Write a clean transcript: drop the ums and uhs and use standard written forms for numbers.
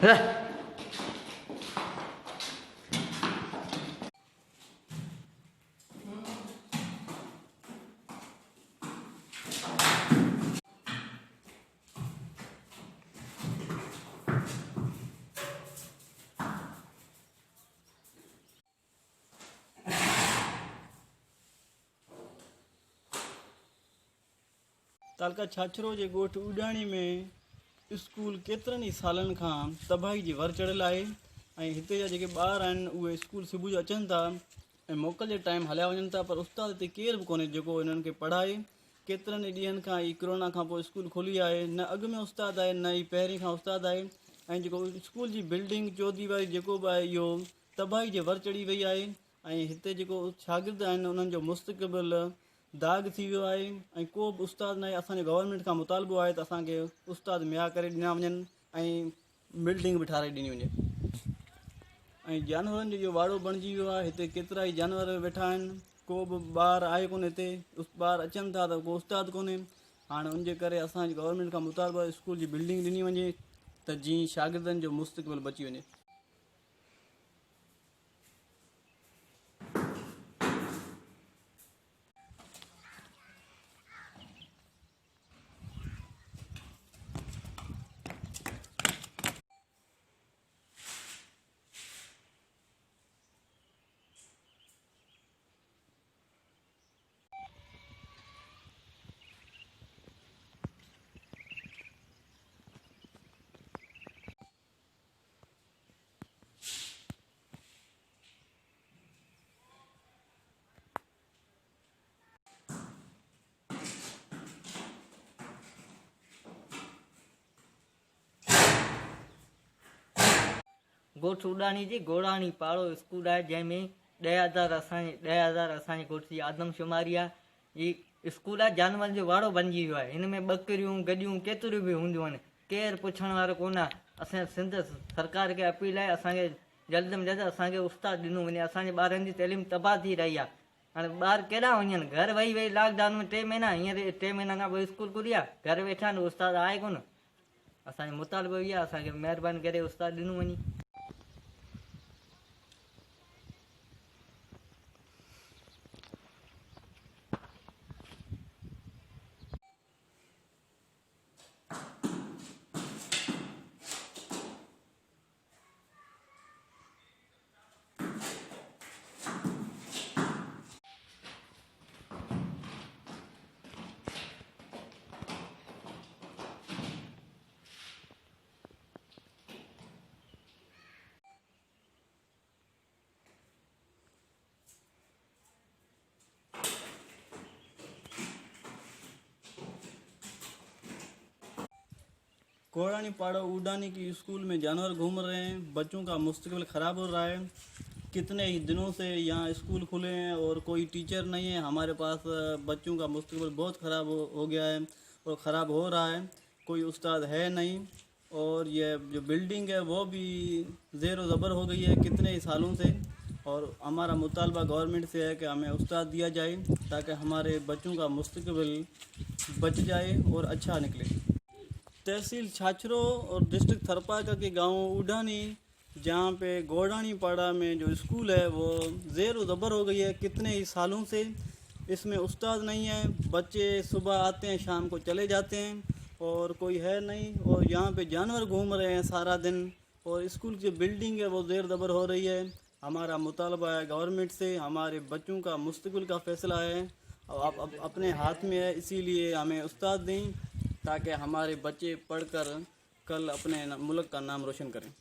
तालका छाछरो जे ॻोठ उॾाणी में स्कूल केतिरनि ई सालनि खां तबाही जी वर चढ़ियल आहे ऐं हिते जा जेके ॿार आहिनि उहे स्कूल सुबुह जो अचनि था ऐं मोकल जे टाइम हलिया वञनि था, पर उस्ताद हिते केरु बि कोन्हे जेको हिननि खे पढ़ाए। केतिरनि ई ॾींहंनि खां ई कोरोना खां पोइ स्कूल खुली आहे, न अॻु में उस्ताद आहे न ई पहिरीं खां उस्ताद आहे। ऐं जेको स्कूल जी बिल्डिंग चौदीवारी जेको बि आहे इहो तबाही जे वर चढ़ी वई आहे ऐं हिते जेको शागिर्द आहिनि उन्हनि जो मुस्तक़बिल दाग़ थी वियो आहे ऐं को बि उस्ताद न आहे। असांजे गवर्नमेंट खां मुतालबो आहे त असांखे उस्ताद मिया करे ॾिना वञनि ऐं बिल्डिंग बि ठाराए ॾिनी वञे। ऐं जानवरनि जो वाड़ो बणिजी वियो आहे, हिते केतिरा ई जानवर वेठा आहिनि, को बि ॿार आहे कोन हिते, ॿार अचनि था त को उस्ताद कोन्हे। हाणे उनजे करे असांजी गवर्नमेंट खां मुतालबो आहे स्कूल जी बिल्डिंग ॾिनी वञे त जीअं शागिर्दनि जो मुस्तक़बिल बची वञे। ॻोठ उॾाणी जी गोड़ाणी पाड़ो स्कूल आहे जंहिंमें 10,000 असांजे ॻोठ जी आदमशुमारी आहे। हीउ स्कूल आहे जानवरनि जो वाड़ो बणिजी वियो आहे। हिन में ॿकरियूं गॾियूं केतिरियूं बि हूंदियूं आहिनि, केरु पुछण वारो कोन आहे। असां सिंध सरकार खे अपील आहे असांखे जल्द में जल्द असांखे उस्ताद ॾिनो वञे। असांजे ॿारनि जी तइलीम तबाह थी रही आहे। हाणे ॿार केॾा वञनि, घर वेही वेही लॉकडाउन में 3 महीना, हींअर 3 महीना खां पोइ स्कूल खुली आहे, घर वेठा आहिनि, उस्ताद आहे कोन। असांजो मुतालबो इहो आहे असांखे महिरबानी करे उस्ताद ॾिनो वञे। कोड़ानी पाड़ो उडानी की स्कूल में जानवर घूम रहे हैं, बच्चों का मुस्तकबिल ख़राब हो रहा है। कितने ही दिनों से यहाँ स्कूल खुले हैं और कोई टीचर नहीं है। हमारे पास बच्चों का मुस्तकबिल बहुत ख़राब हो गया है और ख़राब हो रहा है, कोई उस्ताद है नहीं। और ये जो बिल्डिंग है वो भी ज़ेर ज़बर हो गई है कितने ही सालों से। और हमारा मुतालबा गवर्नमेंट से है कि हमें उस्ताद दिया जाए ताकि हमारे बच्चों का मुस्तकबिल बच जाए और अच्छा निकले। तहसील छाछरो और डिस्ट्रिक्ट थरपारका के गांव उडानी, जहां पे गोड़ानी पाड़ा में जो स्कूल है वो ज़ेर ज़बर हो गई है कितने ही सालों से। इसमें उस्ताद नहीं है, बच्चे सुबह आते हैं शाम को चले जाते हैं और कोई है नहीं। और यहाँ पे जानवर घूम रहे हैं सारा दिन और स्कूल की बिल्डिंग है वो ज़ेर ज़बर हो रही है। हमारा मुतालबा है गवर्नमेंट से, हमारे बच्चों का मुस्तकबिल का फ़ैसला है और आप अपने हाथ में है, इसीलिए हमें उस्ताद दें ताकि हमारे बच्चे पढ़कर कल अपने मुल्क का नाम रोशन करें।